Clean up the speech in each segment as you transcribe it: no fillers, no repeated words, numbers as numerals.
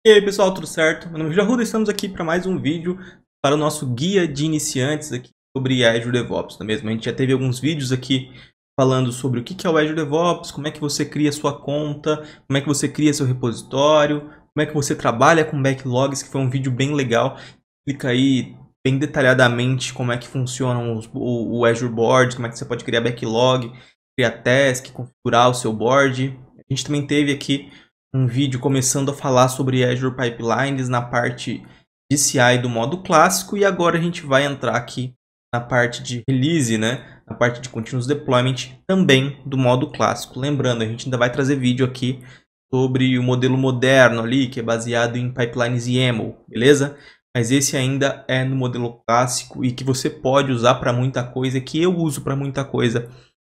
E aí pessoal, tudo certo? Meu nome é Jaruda, estamos aqui para mais um vídeo para o nosso guia de iniciantes aqui sobre Azure DevOps, não é mesmo? A gente já teve alguns vídeos aqui falando sobre o que é o Azure DevOps, como é que você cria sua conta, como é que você cria seu repositório, como é que você trabalha com backlogs, que foi um vídeo bem legal, explica aí bem detalhadamente como é que funciona o Azure Board, como é que você pode criar backlog, criar task, configurar o seu board. A gente também teve aqui um vídeo começando a falar sobre Azure Pipelines na parte de CI do modo clássico, e agora a gente vai entrar aqui na parte de release, né? Na parte de Continuous Deployment também do modo clássico. Lembrando, a gente ainda vai trazer vídeo aqui sobre o modelo moderno ali, que é baseado em pipelines YAML, beleza? Mas esse ainda é no modelo clássico e que você pode usar para muita coisa, que eu uso para muita coisa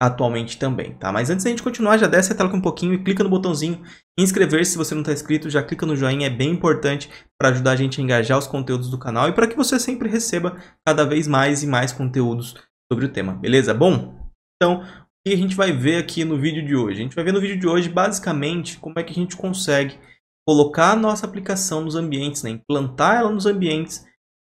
atualmente também, tá? Mas antes da gente continuar, já desce a tela aqui um pouquinho e clica no botãozinho inscrever-se se você não está inscrito, já clica no joinha, é bem importante para ajudar a gente a engajar os conteúdos do canal e para que você sempre receba cada vez mais e mais conteúdos sobre o tema, beleza? Bom, então, o que a gente vai ver aqui no vídeo de hoje? A gente vai ver no vídeo de hoje, basicamente, como é que a gente consegue colocar a nossa aplicação nos ambientes, né? Implantar ela nos ambientes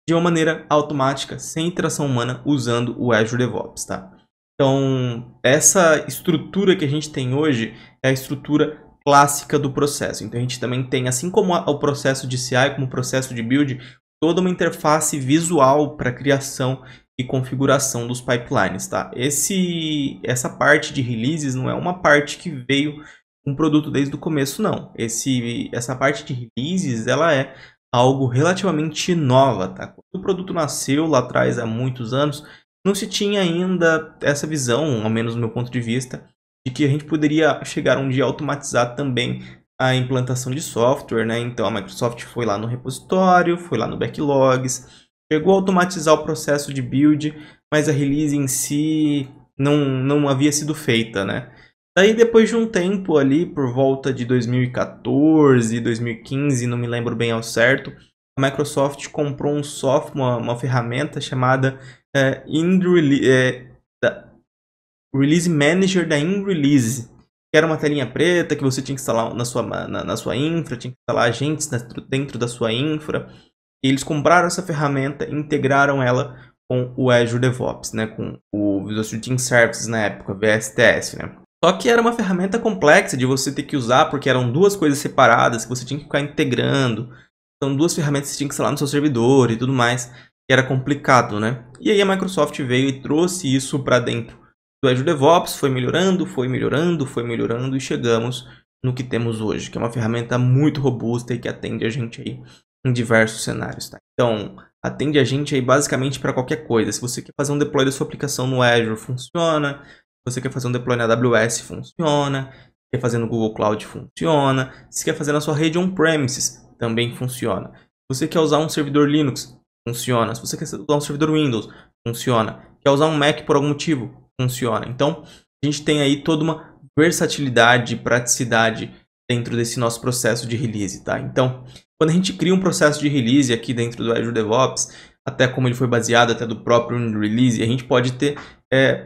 de uma maneira automática, sem interação humana, usando o Azure DevOps, tá? Então, essa estrutura que a gente tem hoje é a estrutura clássica do processo. Então, a gente também tem, assim como o processo de CI, como o processo de build, toda uma interface visual para criação e configuração dos pipelines, tá? Essa parte de releases não é uma parte que veio com o produto desde o começo, não. Essa parte de releases, ela é algo relativamente nova, tá? Quando o produto nasceu lá atrás, há muitos anos, não se tinha ainda essa visão, ao menos do meu ponto de vista, de que a gente poderia chegar um dia a automatizar também a implantação de software, né? Então a Microsoft foi lá no repositório, foi lá no backlogs, chegou a automatizar o processo de build, mas a release em si não havia sido feita, né? Daí depois de um tempo ali, por volta de 2014, 2015, não me lembro bem ao certo, a Microsoft comprou um software, uma ferramenta chamada Release Manager da InRelease, que era uma telinha preta que você tinha que instalar na sua infra, tinha que instalar agentes dentro da sua infra. E eles compraram essa ferramenta e integraram ela com o Azure DevOps, né, com o Visual Studio Team Services na época, VSTS, né. Só que era uma ferramenta complexa de você ter que usar, porque eram duas coisas separadas que você tinha que ficar integrando. São duas ferramentas que você tinha que instalar no seu servidor e tudo mais, que era complicado, né? E aí a Microsoft veio e trouxe isso para dentro do Azure DevOps, foi melhorando, foi melhorando, foi melhorando e chegamos no que temos hoje, que é uma ferramenta muito robusta e que atende a gente aí em diversos cenários, tá? Então, atende a gente aí basicamente para qualquer coisa. Se você quer fazer um deploy da sua aplicação no Azure, funciona. Se você quer fazer um deploy na AWS, funciona. Quer fazer no Google Cloud, funciona. Se quer fazer na sua rede on-premises, também funciona. Se você quer usar um servidor Linux, funciona. Se você quer usar um servidor Windows, funciona. Quer usar um Mac por algum motivo, funciona. Então, a gente tem aí toda uma versatilidade e praticidade dentro desse nosso processo de release, tá? Então, quando a gente cria um processo de release aqui dentro do Azure DevOps, até como ele foi baseado até do próprio release, a gente pode ter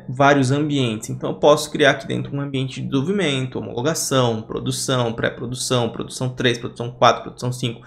vários ambientes. Então, eu posso criar aqui dentro um ambiente de desenvolvimento, homologação, produção, pré-produção, produção 3, produção 4, produção 5,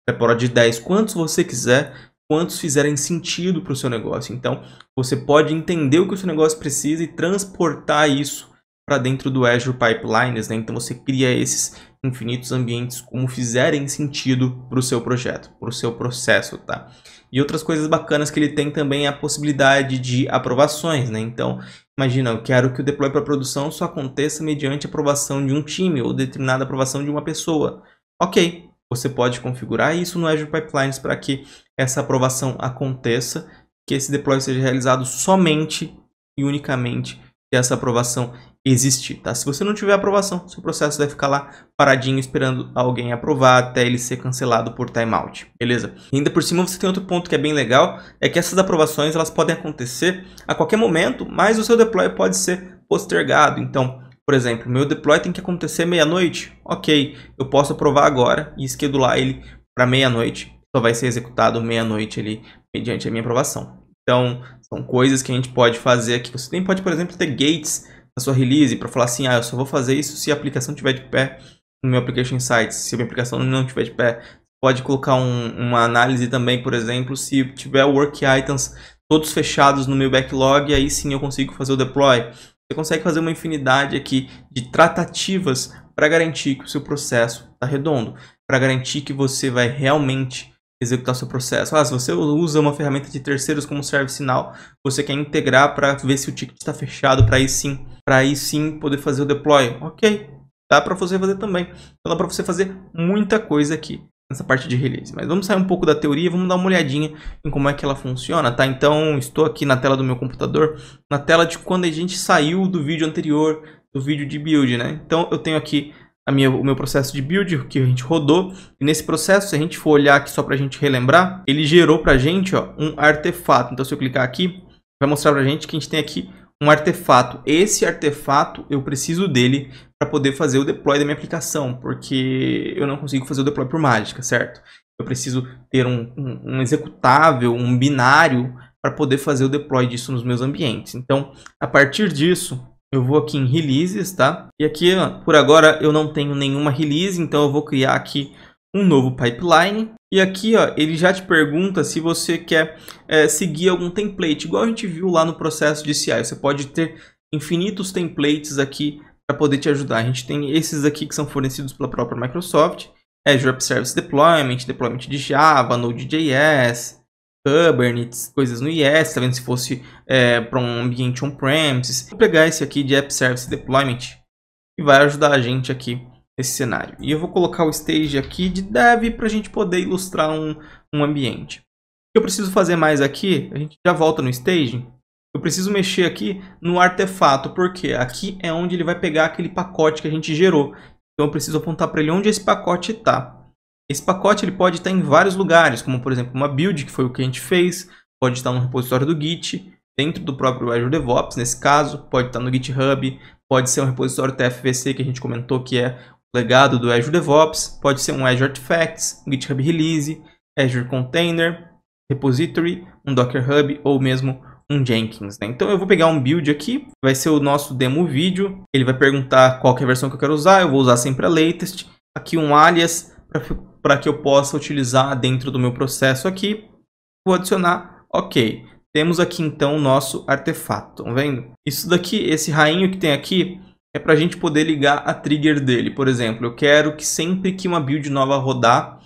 pré-prod 10, quantos você quiser, quantos fizerem sentido para o seu negócio. Então, você pode entender o que o seu negócio precisa e transportar isso para dentro do Azure Pipelines, né? Então, você cria esses infinitos ambientes como fizerem sentido para o seu projeto, para o seu processo, tá? E outras coisas bacanas que ele tem também é a possibilidade de aprovações, né? Então, imagina, eu quero que o deploy para produção só aconteça mediante aprovação de um time ou determinada aprovação de uma pessoa. Ok, você pode configurar isso no Azure Pipelines para que essa aprovação aconteça, que esse deploy seja realizado somente e unicamente se essa aprovação existir, tá? Se você não tiver aprovação, seu processo vai ficar lá paradinho esperando alguém aprovar até ele ser cancelado por timeout, beleza? E ainda por cima você tem outro ponto que é bem legal, é que essas aprovações elas podem acontecer a qualquer momento, mas o seu deploy pode ser postergado. Então, por exemplo, meu deploy tem que acontecer meia-noite, ok, eu posso aprovar agora e schedular ele para meia-noite, só vai ser executado meia-noite ali mediante a minha aprovação. Então, são coisas que a gente pode fazer aqui. Você nem pode, por exemplo, ter gates na sua release para falar assim, eu só vou fazer isso se a aplicação estiver de pé no meu Application Insights. Se a minha aplicação não estiver de pé, pode colocar uma análise também, por exemplo, se tiver work items todos fechados no meu backlog, aí sim eu consigo fazer o deploy. Você consegue fazer uma infinidade aqui de tratativas para garantir que o seu processo está redondo, para garantir que você vai realmente executar o seu processo. Se você usa uma ferramenta de terceiros como ServiceNow, você quer integrar para ver se o ticket está fechado, para aí sim poder fazer o deploy. Ok, dá para você fazer também. Então dá para você fazer muita coisa aqui nessa parte de release. Mas vamos sair um pouco da teoria e vamos dar uma olhadinha em como é que ela funciona, tá? Então, estou aqui na tela do meu computador, na tela de quando a gente saiu do vídeo anterior, do vídeo de build, né? Então, eu tenho aqui o meu processo de build, que a gente rodou. E nesse processo, se a gente for olhar aqui só para a gente relembrar, ele gerou para a gente, ó, um artefato. Então, se eu clicar aqui, vai mostrar para a gente que a gente tem aqui um artefato. Esse artefato, eu preciso dele para poder fazer o deploy da minha aplicação, porque eu não consigo fazer o deploy por mágica, certo? Eu preciso ter um executável, um binário, para poder fazer o deploy disso nos meus ambientes. Então, a partir disso, eu vou aqui em Releases, tá? E aqui, ó, por agora, eu não tenho nenhuma release, então eu vou criar aqui um novo pipeline. E aqui, ó, ele já te pergunta se você quer seguir algum template, igual a gente viu lá no processo de CI. Você pode ter infinitos templates aqui para poder te ajudar. A gente tem esses aqui que são fornecidos pela própria Microsoft. Azure App Service Deployment, deployment de Java, Node.js, Kubernetes, coisas no IS, tá vendo? Se fosse para um ambiente on-premises. Vou pegar esse aqui de App Service Deployment e vai ajudar a gente aqui nesse cenário. E eu vou colocar o stage aqui de dev para a gente poder ilustrar um ambiente. O que eu preciso fazer mais aqui, a gente já volta no staging. Eu preciso mexer aqui no artefato, porque aqui é onde ele vai pegar aquele pacote que a gente gerou. Então eu preciso apontar para ele onde esse pacote está. Esse pacote ele pode estar em vários lugares, como por exemplo uma build, que foi o que a gente fez. Pode estar no repositório do Git, dentro do próprio Azure DevOps, nesse caso. Pode estar no GitHub, pode ser um repositório TFVC, que a gente comentou que é o legado do Azure DevOps. Pode ser um Azure Artifacts, um GitHub Release, Azure Container, Repository, um Docker Hub ou mesmo um Jenkins, né? Então eu vou pegar um build aqui, vai ser o nosso demo vídeo. Ele vai perguntar qual que é a versão que eu quero usar. Eu vou usar sempre a latest. Aqui um alias para que eu possa utilizar dentro do meu processo aqui. Vou adicionar, ok. Temos aqui então o nosso artefato, estão vendo? Isso daqui, esse rainho que tem aqui, é para a gente poder ligar a trigger dele. Por exemplo, eu quero que sempre que uma build nova rodar,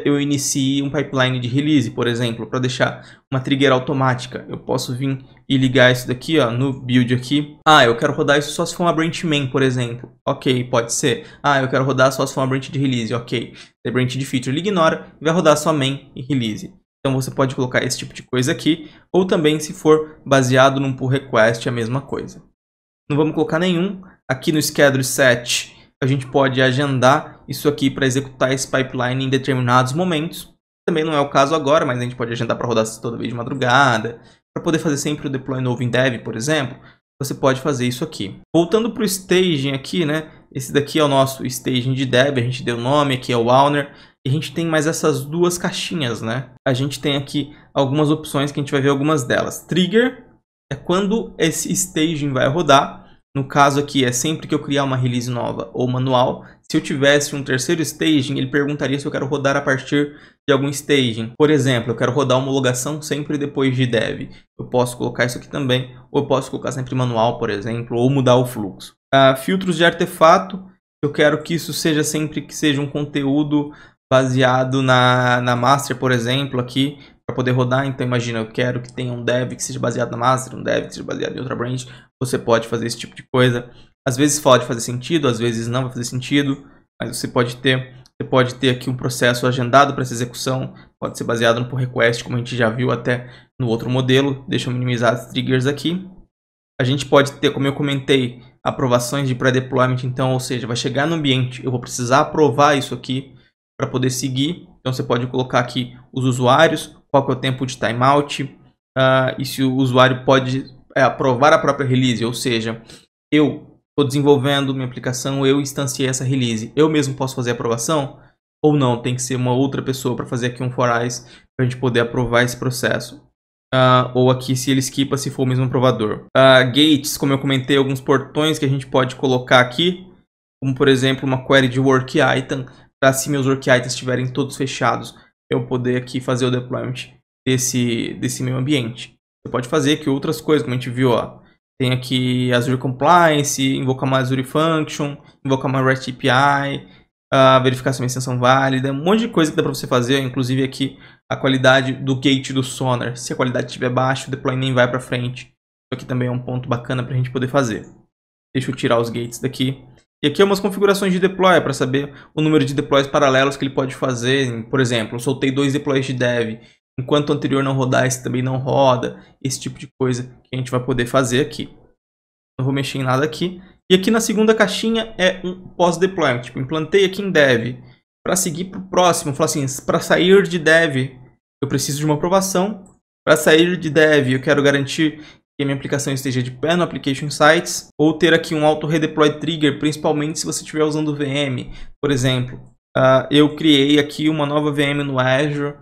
eu inicie um pipeline de release, por exemplo, para deixar uma trigger automática. Eu posso vir e ligar isso daqui, ó, no build aqui. Eu quero rodar isso só se for uma branch main, por exemplo. Ok, pode ser. Eu quero rodar só se for uma branch de release. Ok, se branch de feature, ele ignora e vai rodar só main e release. Então você pode colocar esse tipo de coisa aqui, ou também se for baseado num pull request, a mesma coisa. Não vamos colocar nenhum. Aqui no schedule set, a gente pode agendar isso aqui para executar esse pipeline em determinados momentos. Também não é o caso agora, mas a gente pode agendar para rodar toda vez de madrugada. Para poder fazer sempre o deploy novo em dev, por exemplo, você pode fazer isso aqui. Voltando para o staging aqui, né? Esse daqui é o nosso staging de dev, a gente deu o nome, aqui é o owner. E a gente tem mais essas duas caixinhas, né? A gente tem aqui algumas opções que a gente vai ver algumas delas. Trigger é quando esse staging vai rodar. No caso aqui, é sempre que eu criar uma release nova ou manual. Se eu tivesse um terceiro staging, ele perguntaria se eu quero rodar a partir de algum staging. Por exemplo, eu quero rodar homologação sempre depois de dev. Eu posso colocar isso aqui também, ou eu posso colocar sempre manual, por exemplo, ou mudar o fluxo. Filtros de artefato, eu quero que isso seja sempre que seja um conteúdo baseado na master, por exemplo, aqui, para poder rodar. Então imagina, eu quero que tenha um dev que seja baseado na master, um dev que seja baseado em outra branch. Você pode fazer esse tipo de coisa. Às vezes pode fazer sentido, às vezes não vai fazer sentido, mas você pode ter aqui um processo agendado para essa execução. Pode ser baseado no pull request, como a gente já viu até no outro modelo. Deixa eu minimizar as triggers aqui. A gente pode ter, como eu comentei, aprovações de pré-deployment. Então, ou seja, vai chegar no ambiente, eu vou precisar aprovar isso aqui para poder seguir. Então você pode colocar aqui os usuários, qual que é o tempo de timeout, e se o usuário pode aprovar a própria release, ou seja, eu estou desenvolvendo minha aplicação, eu instanciei essa release, eu mesmo posso fazer a aprovação? Ou não, tem que ser uma outra pessoa para fazer aqui um for ice para a gente poder aprovar esse processo. Ou aqui se ele skipa se for o mesmo aprovador. Gates, como eu comentei, alguns portões que a gente pode colocar aqui, como por exemplo uma query de work item, para se meus work items estiverem todos fechados, eu poder aqui fazer o deployment desse meu ambiente. Você pode fazer aqui outras coisas, como a gente viu, ó. Tem aqui Azure Compliance, invocar uma Azure Function, invocar uma REST API, verificar se uma extensão válida, um monte de coisa que dá para você fazer, inclusive aqui a qualidade do gate do Sonar. Se a qualidade estiver baixa, o deploy nem vai para frente. Isso aqui também é um ponto bacana para a gente poder fazer. Deixa eu tirar os gates daqui. E aqui é umas configurações de deploy para saber o número de deploys paralelos que ele pode fazer. Por exemplo, eu soltei 2 deploys de dev. Enquanto o anterior não rodar, esse também não roda. Esse tipo de coisa que a gente vai poder fazer aqui. Não vou mexer em nada aqui. E aqui na segunda caixinha é um pós-deployment. Tipo, implantei aqui em dev. Para seguir para o próximo, falar assim, para sair de dev, eu preciso de uma aprovação. Para sair de dev, eu quero garantir que a minha aplicação esteja de pé no Application Sites. Ou ter aqui um auto-redeploy trigger, principalmente se você estiver usando VM. Por exemplo, eu criei aqui uma nova VM no Azure.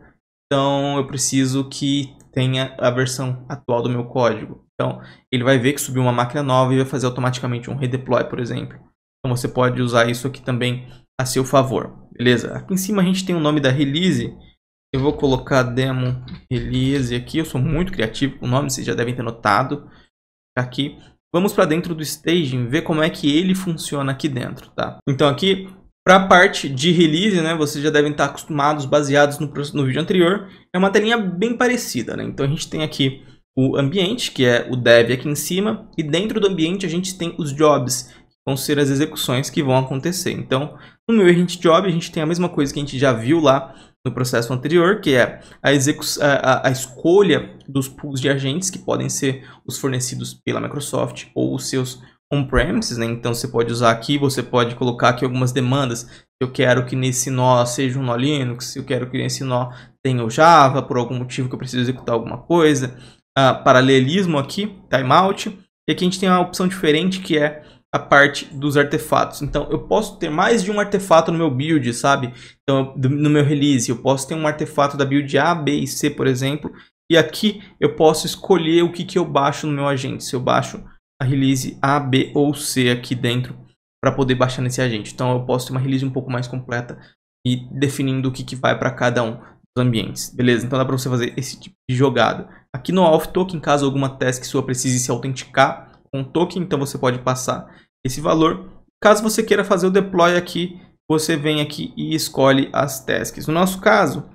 Então, eu preciso que tenha a versão atual do meu código. Então, ele vai ver que subiu uma máquina nova e vai fazer automaticamente um redeploy, por exemplo. Então, você pode usar isso aqui também a seu favor. Beleza? Aqui em cima a gente tem o nome da release. Eu vou colocar demo release aqui. Eu sou muito criativo com o nome, vocês já devem ter notado. Aqui. Vamos para dentro do staging, ver como é que ele funciona aqui dentro, tá? Então, aqui... Para a parte de release, né, vocês já devem estar acostumados, baseados no vídeo anterior. É uma telinha bem parecida, né? Então a gente tem aqui o ambiente, que é o dev aqui em cima. E dentro do ambiente a gente tem os jobs, que vão ser as execuções que vão acontecer. Então, no meu agent job, a gente tem a mesma coisa que a gente já viu lá no processo anterior, que é a escolha dos pools de agentes, que podem ser os fornecidos pela Microsoft ou os seus on-premises, né? Então você pode usar aqui, você pode colocar aqui algumas demandas. Eu quero que nesse nó seja um nó Linux, eu quero que nesse nó tenha o Java, por algum motivo que eu preciso executar alguma coisa. Paralelismo aqui, timeout. E aqui a gente tem uma opção diferente que é a parte dos artefatos. Então eu posso ter mais de um artefato no meu build, sabe? Então no meu release eu posso ter um artefato da build A, B e C, por exemplo. E aqui eu posso escolher o que eu baixo no meu agente. Se eu baixo a release A, B ou C aqui dentro para poder baixar nesse agente. Então eu posso ter uma release um pouco mais completa e definindo o que vai para cada um dos ambientes. Beleza? Então dá para você fazer esse tipo de jogada. Aqui no auth token, caso alguma task sua precise se autenticar com o token, então você pode passar esse valor. Caso você queira fazer o deploy aqui, você vem aqui e escolhe as tasks. No nosso caso,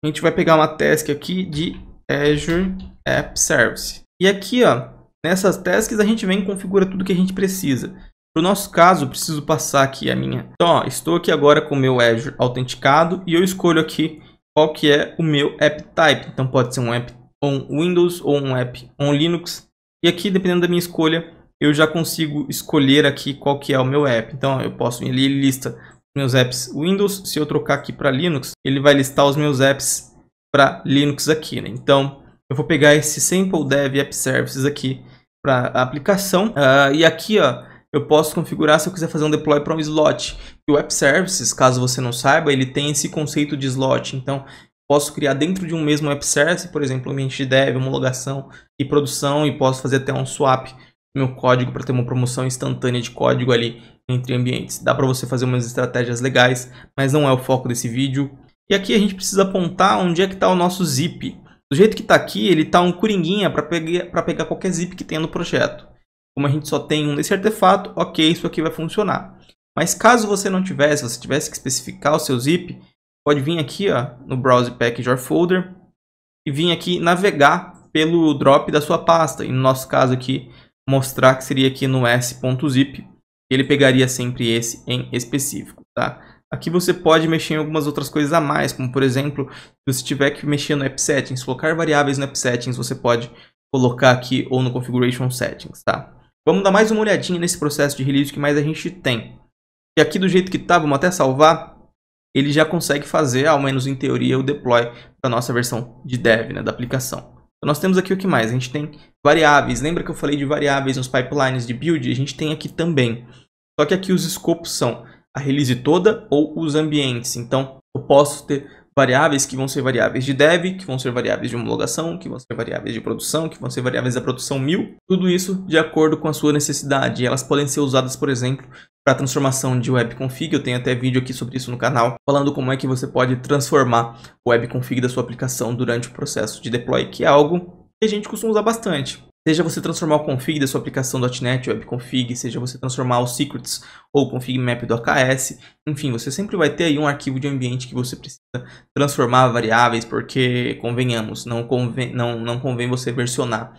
a gente vai pegar uma task aqui de Azure App Service. E aqui, ó, nessas tasks a gente vem e configura tudo que a gente precisa. Para o nosso caso, eu preciso passar aqui a minha... Então, ó, estou aqui agora com o meu Azure autenticado e eu escolho aqui qual que é o meu app type. Então, pode ser um app on Windows ou um app on Linux. E aqui, dependendo da minha escolha, eu já consigo escolher aqui qual que é o meu app. Então, eu posso ir ali, ele lista meus apps Windows. Se eu trocar aqui para Linux, ele vai listar os meus apps para Linux aqui, né? Então, eu vou pegar esse Sample Dev App Services aqui para a aplicação. E aqui, ó, eu posso configurar se eu quiser fazer um deploy para um slot. E o App Services, caso você não saiba, ele tem esse conceito de slot. Então, posso criar dentro de um mesmo App Service, por exemplo, um ambiente de dev, homologação e produção. E posso fazer até um swap no meu código para ter uma promoção instantânea de código ali entre ambientes. Dá para você fazer umas estratégias legais, mas não é o foco desse vídeo. E aqui a gente precisa apontar onde é que está o nosso zip. Do jeito que está aqui, ele está um coringuinha para pegar qualquer zip que tenha no projeto. Como a gente só tem um desse artefato, ok, isso aqui vai funcionar. Mas caso você não tivesse, você tivesse que especificar o seu zip, pode vir aqui, ó, no Browse Package or Folder e vir aqui navegar pelo drop da sua pasta. E no nosso caso aqui, mostrar que seria aqui no s.zip. Ele pegaria sempre esse em específico, tá? Aqui você pode mexer em algumas outras coisas a mais, como por exemplo, se você tiver que mexer no App Settings, colocar variáveis no App Settings, você pode colocar aqui ou no Configuration Settings, tá? Vamos dar mais uma olhadinha nesse processo de release que mais a gente tem. E aqui do jeito que tá, vamos até salvar, ele já consegue fazer, ao menos em teoria, o deploy para a nossa versão de dev, né, da aplicação. Então nós temos aqui o que mais? A gente tem variáveis. Lembra que eu falei de variáveis nos pipelines de build? A gente tem aqui também. Só que aqui os escopos são a release toda ou os ambientes. Então eu posso ter variáveis que vão ser variáveis de dev, que vão ser variáveis de homologação, que vão ser variáveis de produção, que vão ser variáveis da produção 1000. Tudo isso de acordo com a sua necessidade. E elas podem ser usadas, por exemplo, para transformação de webconfig. Eu tenho até vídeo aqui sobre isso no canal, falando como é que você pode transformar o webconfig da sua aplicação durante o processo de deploy, que é algo que a gente costuma usar bastante. Seja você transformar o config da sua aplicação .NET webconfig, seja você transformar os secrets ou o config map do AKS, enfim, você sempre vai ter aí um arquivo de ambiente que você precisa transformar variáveis, porque, convenhamos, não convém você versionar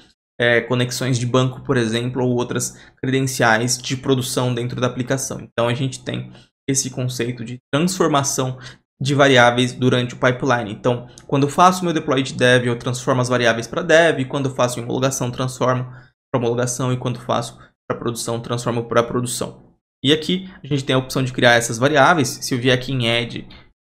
conexões de banco, por exemplo, ou outras credenciais de produção dentro da aplicação. Então a gente tem esse conceito de transformação de variáveis durante o pipeline. Então, quando eu faço meu deploy de dev, eu transformo as variáveis para dev, quando eu faço homologação, transformo para homologação, e quando faço para produção, transformo para produção. E aqui a gente tem a opção de criar essas variáveis. Se eu vier aqui em add,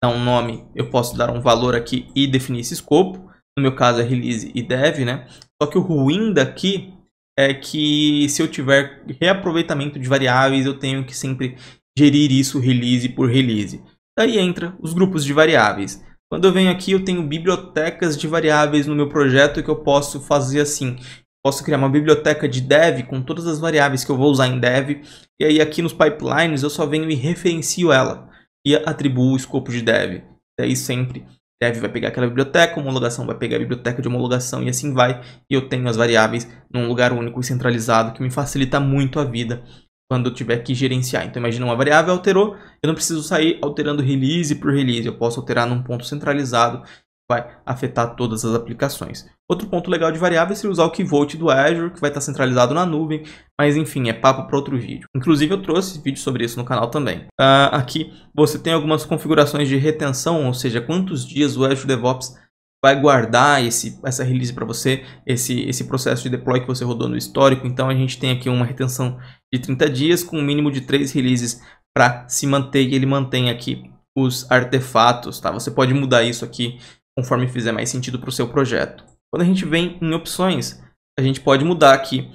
dar um nome, eu posso dar um valor aqui e definir esse escopo. No meu caso é release e dev, né? Só que o ruim daqui é que se eu tiver reaproveitamento de variáveis, eu tenho que sempre gerir isso release por release. Daí entra os grupos de variáveis. Quando eu venho aqui, eu tenho bibliotecas de variáveis no meu projeto que eu posso fazer assim. Posso criar uma biblioteca de dev com todas as variáveis que eu vou usar em dev. E aí aqui nos pipelines eu só venho e referencio ela. E atribuo o escopo de dev. Daí sempre dev vai pegar aquela biblioteca, homologação vai pegar a biblioteca de homologação e assim vai. E eu tenho as variáveis num lugar único e centralizado que me facilita muito a vida quando eu tiver que gerenciar. Então imagina, uma variável alterou, eu não preciso sair alterando release por release, eu posso alterar num ponto centralizado, vai afetar todas as aplicações. Outro ponto legal de variável seria usar o Key Vault do Azure, que vai estar centralizado na nuvem, mas enfim, é papo para outro vídeo. Inclusive eu trouxe vídeo sobre isso no canal também. Aqui você tem algumas configurações de retenção, ou seja, quantos dias o Azure DevOps vai guardar essa release para você, esse processo de deploy que você rodou no histórico. Então a gente tem aqui uma retenção de 30 dias com um mínimo de 3 releases para se manter, e ele mantém aqui os artefatos, tá? Você pode mudar isso aqui conforme fizer mais sentido para o seu projeto. Quando a gente vem em opções, a gente pode mudar aqui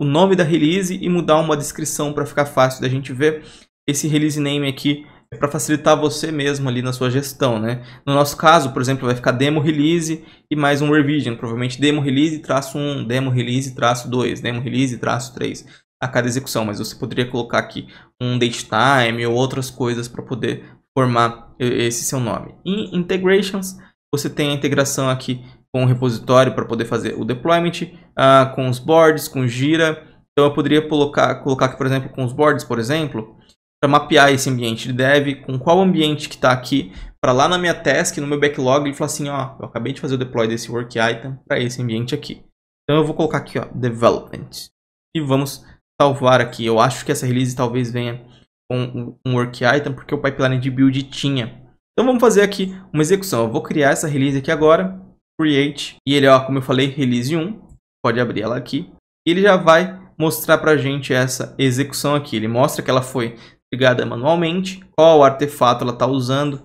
o nome da release e mudar uma descrição para ficar fácil da gente ver. Esse release name aqui é para facilitar você mesmo ali na sua gestão, né? No nosso caso, por exemplo, vai ficar demo release e mais um revision, provavelmente demo release -1, demo release -2, demo release -3 a cada execução, mas você poderia colocar aqui um date time ou outras coisas para poder formar esse seu nome. Em integrations, você tem a integração aqui com o repositório para poder fazer o deployment, com os boards, com Jira. Então eu poderia colocar aqui, por exemplo, com os boards, por exemplo, para mapear esse ambiente de dev, com qual ambiente que está aqui, para lá na minha task, no meu backlog, ele falar assim, ó, eu acabei de fazer o deploy desse work item para esse ambiente aqui. Então eu vou colocar aqui, ó, development, e vamos salvar aqui. Eu acho que essa release talvez venha com um work item, porque o pipeline de build tinha. Então vamos fazer aqui uma execução. Eu vou criar essa release aqui agora, create, e ele, ó, como eu falei, release 1, pode abrir ela aqui, e ele já vai mostrar pra gente essa execução aqui. Ele mostra que ela foi ligada manualmente, qual artefato ela está usando,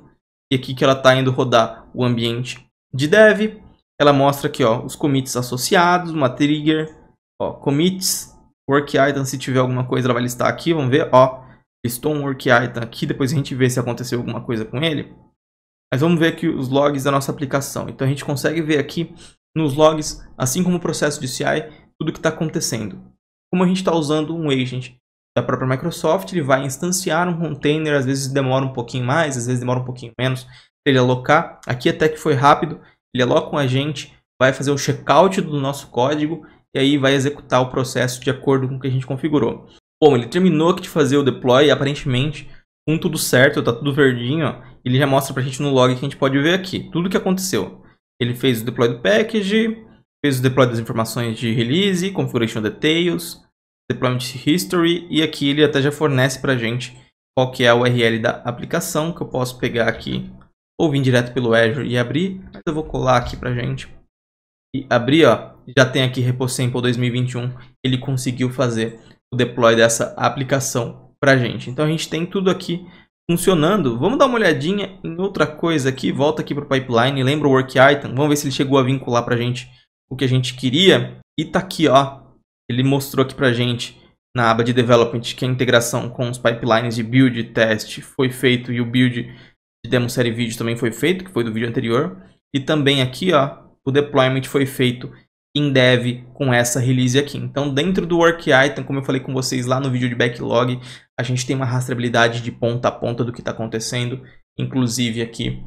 e aqui que ela está indo rodar o ambiente de dev. Ela mostra aqui, ó, os commits associados, uma trigger, ó, commits, work item, se tiver alguma coisa ela vai listar aqui, vamos ver, ó, listou um work item aqui, depois a gente vê se aconteceu alguma coisa com ele. Mas vamos ver aqui os logs da nossa aplicação. Então a gente consegue ver aqui nos logs, assim como o processo de CI, tudo que está acontecendo. Como a gente está usando um agent da própria Microsoft, ele vai instanciar um container, às vezes demora um pouquinho mais, às vezes demora um pouquinho menos para ele alocar. Aqui até que foi rápido, ele aloca um agente, vai fazer o checkout do nosso código e aí vai executar o processo de acordo com o que a gente configurou. Bom, ele terminou aqui de fazer o deploy e aparentemente com tudo certo, está tudo verdinho, ó, ele já mostra para a gente no log que a gente pode ver aqui tudo o que aconteceu. Ele fez o deploy do package, fez o deploy das informações de release, configuration details, deployment history, e aqui ele até já fornece para a gente qual que é a URL da aplicação, que eu posso pegar aqui ou vir direto pelo Azure e abrir, mas eu vou colar aqui para a gente e abrir, ó, já tem aqui RepoSample 2021, ele conseguiu fazer o deploy dessa aplicação para a gente. Então a gente tem tudo aqui funcionando. Vamos dar uma olhadinha em outra coisa aqui, volta aqui para o pipeline, lembra o work item, vamos ver se ele chegou a vincular para a gente o que a gente queria, e tá aqui, ó. Ele mostrou aqui pra gente na aba de Development que a integração com os pipelines de build e teste foi feito e o build de demo série vídeo também foi feito, que foi do vídeo anterior. E também aqui, ó, o deployment foi feito em dev com essa release aqui. Então, dentro do work item, como eu falei com vocês lá no vídeo de backlog, a gente tem uma rastreabilidade de ponta a ponta do que está acontecendo, inclusive aqui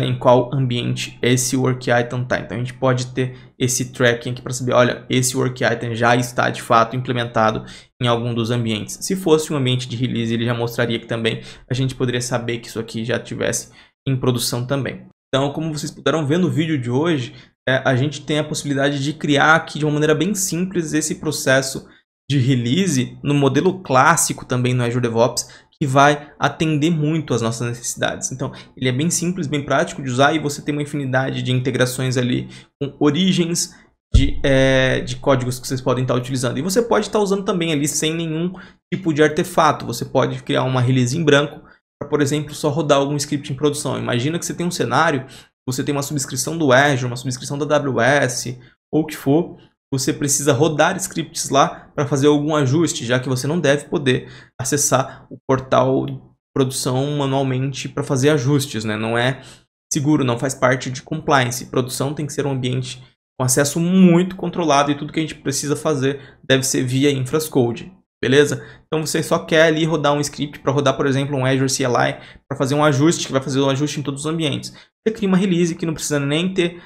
em qual ambiente esse work item está. Então, a gente pode ter esse tracking aqui para saber, olha, esse work item já está de fato implementado em algum dos ambientes. Se fosse um ambiente de release, ele já mostraria que também a gente poderia saber que isso aqui já estivesse em produção também. Então, como vocês puderam ver no vídeo de hoje, a gente tem a possibilidade de criar aqui de uma maneira bem simples esse processo de release no modelo clássico também no Azure DevOps, que vai atender muito às nossas necessidades. Então, ele é bem simples, bem prático de usar e você tem uma infinidade de integrações ali com origens de códigos que vocês podem estar utilizando. E você pode estar usando também ali sem nenhum tipo de artefato. Você pode criar uma release em branco para, por exemplo, só rodar algum script em produção. Imagina que você tem um cenário, você tem uma subscrição do Azure, uma subscrição da AWS, ou o que for, você precisa rodar scripts lá para fazer algum ajuste, já que você não deve poder acessar o portal de produção manualmente para fazer ajustes, né? Não é seguro, não faz parte de compliance. Produção tem que ser um ambiente com acesso muito controlado e tudo que a gente precisa fazer deve ser via infrascode. Beleza? Então você só quer ali rodar um script para rodar, por exemplo, um Azure CLI para fazer um ajuste, que vai fazer um ajuste em todos os ambientes. Você cria uma release que não precisa nem ter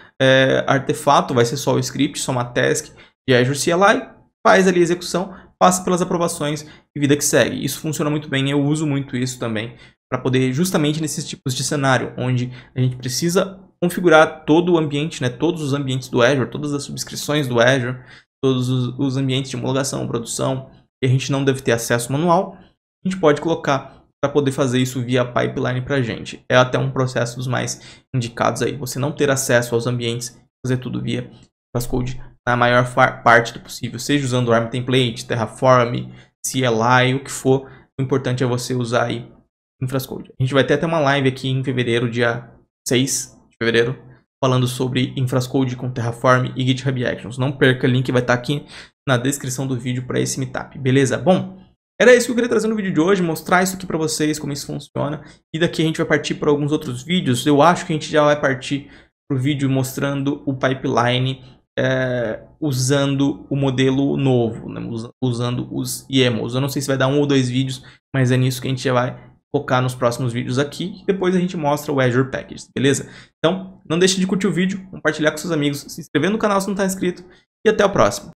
artefato, vai ser só o script, só uma task de Azure CLI, faz ali a execução, passa pelas aprovações e vida que segue. Isso funciona muito bem, eu uso muito isso também para poder, justamente nesses tipos de cenário, onde a gente precisa configurar todo o ambiente, né, todos os ambientes do Azure, todas as subscrições do Azure, todos os ambientes de homologação, produção, e a gente não deve ter acesso manual, a gente pode colocar para poder fazer isso via pipeline para a gente. É até um processo dos mais indicados aí. Você não ter acesso aos ambientes, fazer tudo via infrascode na maior parte do possível, seja usando ARM Template, Terraform, CLI, o que for. O importante é você usar aí infrascode. A gente vai ter até uma live aqui em fevereiro, dia 6 de fevereiro, falando sobre infrascode com Terraform e GitHub Actions. Não perca, o link vai estar aqui na descrição do vídeo para esse meetup, beleza? Bom, era isso que eu queria trazer no vídeo de hoje, mostrar isso aqui para vocês, como isso funciona. E daqui a gente vai partir para alguns outros vídeos. Eu acho que a gente já vai partir para o vídeo mostrando o pipeline usando o modelo novo, né? Usando os YAMLs. Eu não sei se vai dar 1 ou 2 vídeos, mas é nisso que a gente já vai focar nos próximos vídeos aqui. Depois a gente mostra o Azure Packages, beleza? Então, não deixe de curtir o vídeo, compartilhar com seus amigos, se inscrever no canal se não está inscrito e até o próximo.